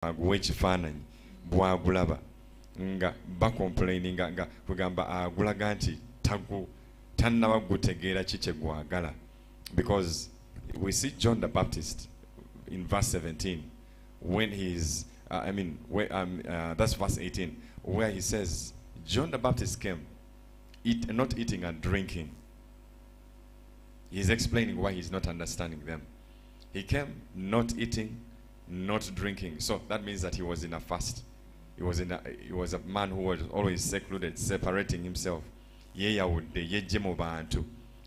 aguwa ekifaananyi bw'agulaba nga bakomplaininga nga kugamba agulaga nti tannaba gutegeera ki kye gwagala. Because we see John the Baptist in verse 17 when he's that's verse 18 where he says John the Baptist came not eating and drinking. He's explaining why he's not understanding them. He came not eating, not drinking. So that means that he was in a fast. He was a man who was always secluded, separating himself. Yeyawudde yejje mu bantu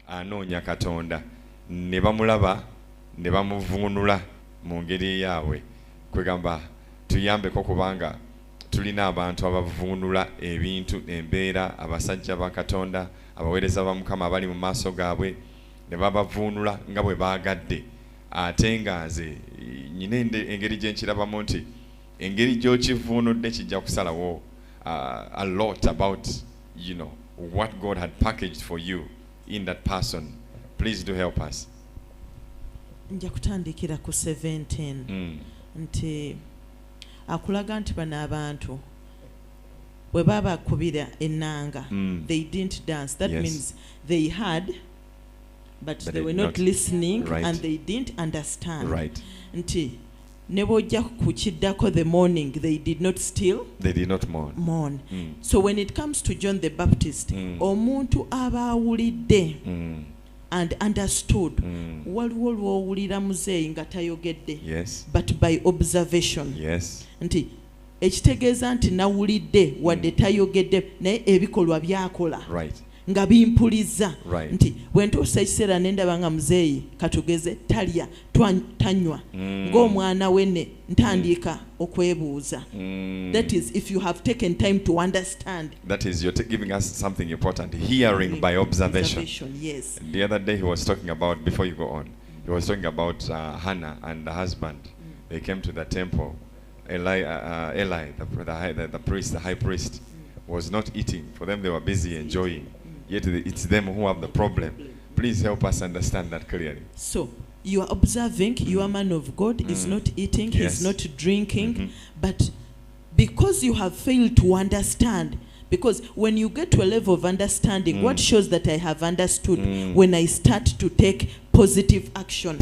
anoonya Katonda ne bamulaba ne bamuvuunula mu ngeri yaabwe. Kwegamba tuyambeko kubanga tulina abantu abavuunula ebintu embeera abasajja ba Katonda abaweereza ba Mukama abali mu maaso gaabwe ne babavuunula nga bwe baagadde. Ate nga nze nyina engeri gye nkirabamu nti engeri gy'okivuunudde kijja kusalawo a lot about what God had packaged for you in that person. Please do help us. Nja kutandikira ku 17 nti akulaga nti bano abantu bwe babakubira ennanga they didn't dance. That means they had but they were not listening, right. And they didn't understand. Right. Nti ne bojja kukiddako the morning they did not mourn. So when it comes to John the Baptist, omuntu aba awulidde and understood, waliwo lw'owulira muzeeyi nga tayogedde, but by observation. Nti ekitegeeza nti nawulidde wadde tayogedde naye ebikolwa byakola nga bimpuliza. Nti bwe ntuusa ekiseera ne ndaba nga muzeeyi katugeze talya tanywa ng'omwana we ne ntandika okwebuuza. That is, if you have taken time to understand. That is, you're giving us something important. Hearing by observation. Yes. The other day he was talking about, before you go on, he was talking about Hannah and the husband. They came to the temple. Eli, the priest, the high priest, was not eating. For them, they were busy enjoying. Yet it's them who have the problem. Please help us understand that clearly. So you are observing, your man of God is not eating, he's not drinking, but because you have failed to understand, because when you get to a level of understanding, what shows that I have understood? When I start to take positive action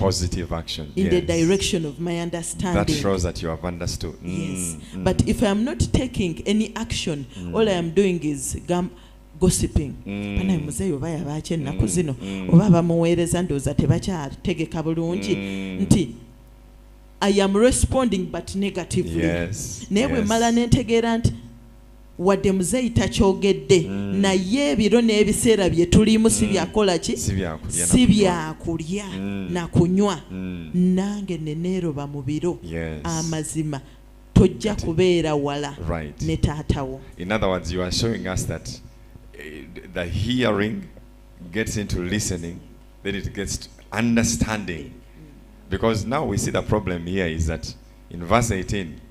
in the direction of my understanding. That shows that you have understood. Yes. But if I am not taking any action, all I am doing is gossiping. Pana muzeeyi oba yabaki ennaku zino oba bamuweereza ndowooza tebakyategeka bulungi. Nti I am responding but negatively. Naye bwe mala nentegeera nti wadde muzeeyi takyogedde naye ebiro n'ebiseera bye tulimu si byakola ki si byakulya na kunywa nange ne neeroba mu biro amazima tojja kubeera wala ne taatawo. In other words, you are showing us that the hearing gets into listening, then it gets to understanding. Because now we see the problem here is that in verse 18,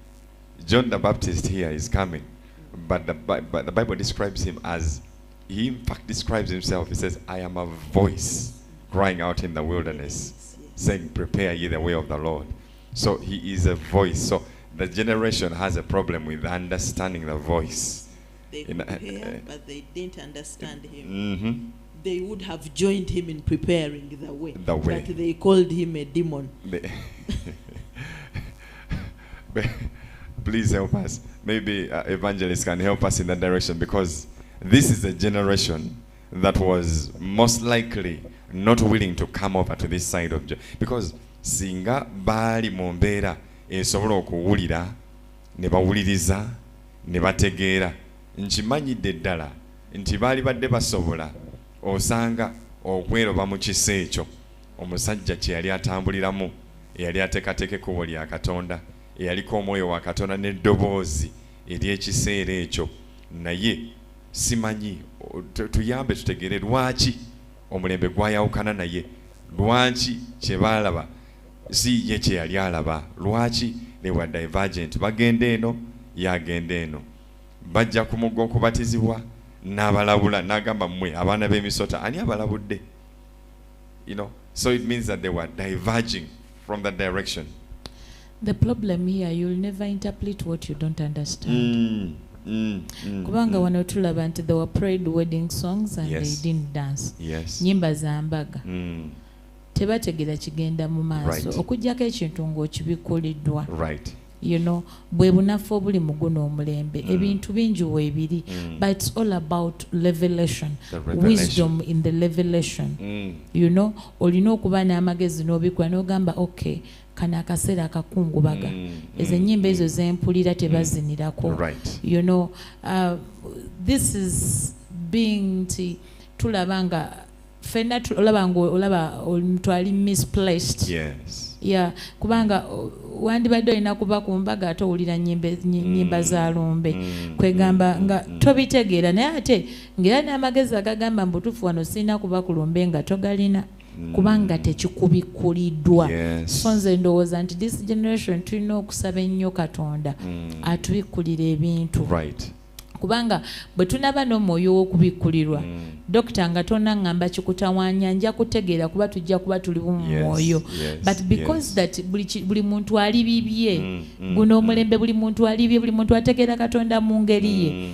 John the Baptist here is coming, but the Bible describes him as, he in fact describes himself, he says, I am a voice crying out in the wilderness, saying, prepare ye the way of the Lord. So he is a voice. So the generation has a problem with understanding the voice. They prepare, but they didn't understand him. They would have joined him in preparing the way. But they called him a demon. Please help us. Maybe evangelists can help us in that direction, because this is a generation that was most likely not willing to come over to this side of because singa bali mu mbeera esobola okuwulira ne bawuliriza ne bategeera. Nkimanyidde ddala nti baali badde basobola osanga okweroba mu kisa ekyo omusajja kye yali atambuliramu eyali ateekateeka ekkubo lya Katonda eyaliko omwoyo wa Katonda n'eddoboozi ery'ekiseera ekyo. Naye simanyi tuyambe tutegeere lwaki omulembe gwayawukana naye, lwaki kye baalaba si ye kye yali alaba, lwaki they were divergent. Bagenda eno yagenda eno, bajja ku mugga okubatizibwa n'abalabula n'agamba mmwe abaana b'emisota ani abalabudde? So it means that they were diverging from that direction. The problem here, you'll never interpret what you don't understand. Kubanga wano tulaba nti they were prayed wedding songs and they didn't dance. Nyimba za mbaga. Tebategera kigenda mu maaso okujjako ekintu ng'okibikuliddwa. You know, bwe bunafu obuli mu guno omulembe ebintu bingi weebiri, but it's all about revelation, wisdom in the revelation. You know, olina okuba n'amagezi n'obikula n'ogamba okay, kano akaseera akakungubaga, ezo ennyimba ezo zempulira tebazinirako. You know, this is being tulaba nga fenna olaba omuntu ali misplaced. Kubanga wandibadde olina kuba ku mbaga ate owulira nnyimba za lumbe, kwegamba nga tobitegeera, naye ate ng'era n'amagezi agagamba mbutuufu wano sirina kuba ku lumbe nga togalina, kubanga tekikubikuliddwa. So nze ndowooza nti this generation tulina okusaba ennyo Katonda atubikkulira ebintu, kubanga bwe tunaba n'omwoyo w'okubikkulirwa, dokita nga tonangamba kikutawaanya nja kutegeera kuba tujja kuba tuli mu mwoyo. But because that buli muntu ali bibye, guno omulembe buli muntu ali bibye, buli muntu ategeera Katonda mu ngeri ye,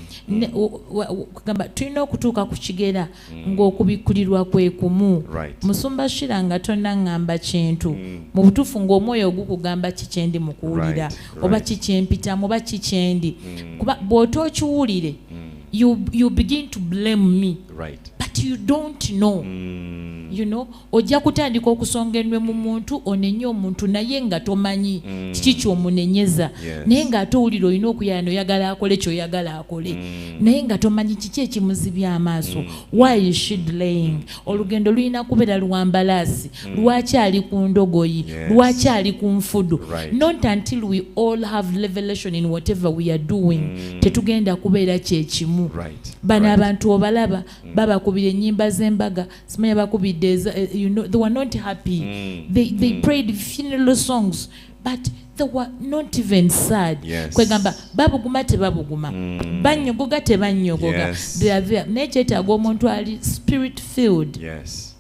kugamba tulina okutuuka ku kigera ng'okubikkulirwa kwe kumu. Musumba Shira nga tonangamba kintu, mu butuufu ng'omwoyo ogukugamba kikyendi mu kuwulira, oba kikyempitamu oba kikyendi, kuba bw'otookiwulire you begin to blame me, but you don't know. You know, ojja kutandika okusonga ennwe mu muntu, onenye omuntu naye nga tomanyi kiki kyomunenyeza, naye nga ate owulira olina okuyano oyagala akole kyoyagala akole, naye nga tomanyi kiki ekimuzibya amaaso. Why is she delaying? Olugendo lulina kubeera lwambalaasi, lwaki ali ku ndogoyi, lwaki ali ku nfudu. Not until we all have revelation in whatever we are doing, tetugenda kubeera kyekimu. Bano abantu obalaba babakubira ennyimba z'embaga, simanya bakubidde, you know, they were not happy. They prayed funeral songs, but they were not even sad. Kwegamba babuguma tebabuguma, banyogoga tebanyogoga, they are there. Naye kyetaaga omuntu ali spirit filled,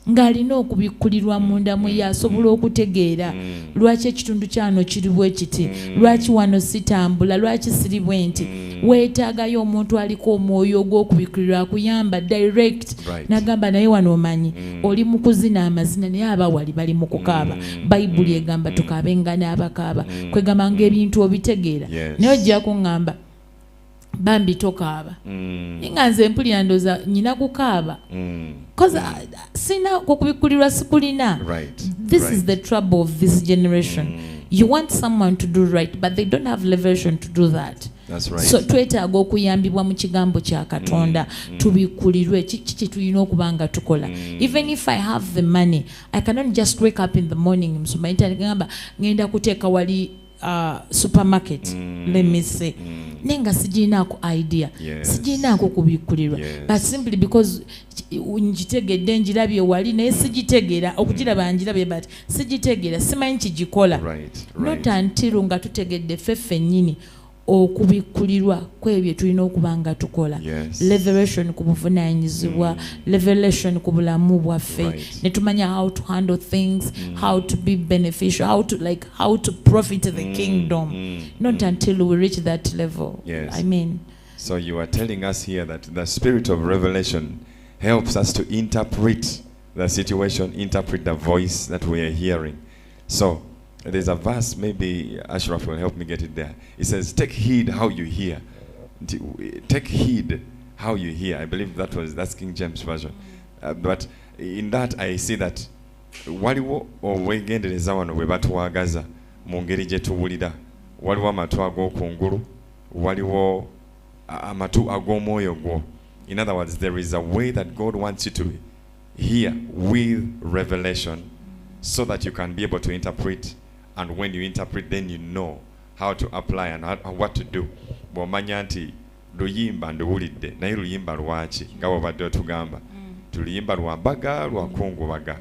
ng'alina okubikkulirwa munda mu ye asobola okutegeera lwaki ekitundu kyano kiri bwe kiti, lwaki wano sitambula, lwaki siri bwe nti. Weetaagayo omuntu aliko omwoyo ogw'okubikkulirwa akuyamba direct, n'agamba naye wano omanyi oli mu kuzina amazina naye abawali bali mu kukaaba. Bayibuli egamba tukaabenga n'abakaaba, kwegamba ng'ebintu obitegeera, naye ojja kuŋŋamba bambi tokaaba, nga nze mpulira ndooza nyina kukaaba, because sina okubikkulirwa sikulina. This is the trouble of this generation. You want someone to do right, but they don't have revelation to do that. So twetaaga okuyambibwa mu kigambo kya Katonda tubikkulirwe kiki tulina okuba nga tukola. Even if I have the money, I cannot just wake up in the morning musoma gamba ngenda kuteeka wali supermarket, let me say, nenga sijinaako idea, sijinaako kubikkulirwa, but simply because njitegedde njirabye wali naye sijitegeera, okugiraba njirabye but sijitegeera, simanyi kigikola. Not until nga tutegedde ffeffe nnyini okubikkulirwa kwebyo tulina okuba nga tukola. Revelation ku buvunaanyizibwa, revelation ku bulamu bwaffe, ne tumanya how to handle things, how to be beneficial, how to profit the kingdom. Not until we reach that level. I mean, so you are telling us here that the spirit of revelation helps us to interpret the situation, interpret the voice that we are hearing. So there's a verse, maybe Ashraf will help me get it there. It says, take heed how you hear. Take heed how you hear. I believe that's King James Version. But in that I see that waliwo obwegendereza wano bwe batuwagaza mu ngeri gye tuwulira. Waliwo amatu ag'okungulu, waliwo amatu ag'omwoyo gwo. In other words, there is a way that God wants you to hear with revelation so that you can be able to interpret. And when you interpret, then you know how to apply and what to do. Bw'omanya nti luyimba nduwulidde naye luyimba lwaki nga bw'obadde otugamba tuluyimba lwa mbaga lwa kungubaga,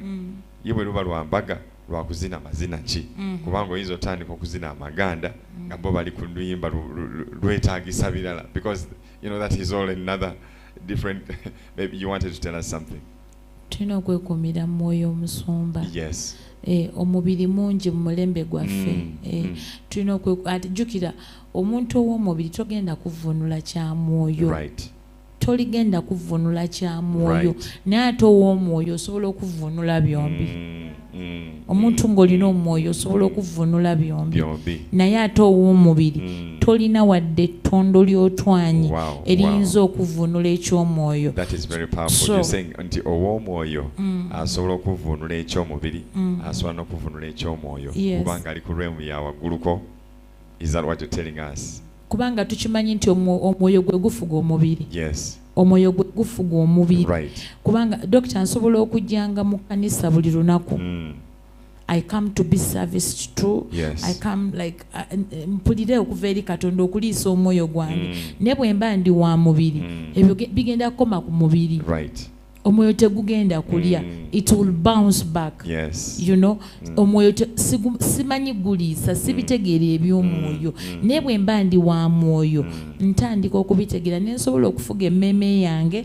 ye bwe luba lwa mbaga lwa kuzina mazina ki, kubanga oyinza otandika okuzina amaganda nga bo bali ku luyimba lwetaagisa birala, because you know that is all another different. Maybe you wanted to tell us something. tulina okwekumira mu mwoyo omusumba. Yes. Omubiri mungi mu mulembe gwaffe. Tulina ate jjukira omuntu ow'omubiri togenda kuvunula kya mwoyo. Right. Toligenda kuvunula kya mwoyo. Naye ate ow'omwoyo osobola okuvunula byombi. Omuntu ng'olina omwoyo osobola okuvunula byombi. Naye ate ow'omubiri tolina wadde ettondo ly'otwanyi eriyinza okuvunula eky'omwoyo. That is very powerful. You're saying nti ow'omwoyo asobola okuvunula eky'omubiri asobola n'okuvunula eky'omwoyo kubanga ali ku realm ya wagguluko. Is that what you're telling us? Kubanga tukimanyi nti omwoyo gwe gufuga omubiri. Yes. Omwoyo gwe gufuga omubiri. Right. Kubanga dokita nsobola okujjanga mu kkanisa buli lunaku. I come to be serviced too. Yes. I come like mpulire okuva eri Katonda okuliisa omwoyo gwange. Ne bwe mba ndi wa mubiri ebyo bigenda kukoma ku mubiri. Right. Omwoyo tegugenda kulya. It will bounce back. Yes. You know, omwoyo simanyi guliisa sibitegeera eby'omwoyo. Ne bwe mba ndi wa mwoyo ntandika okubitegeera ne nsobola okufuga emmeeme yange.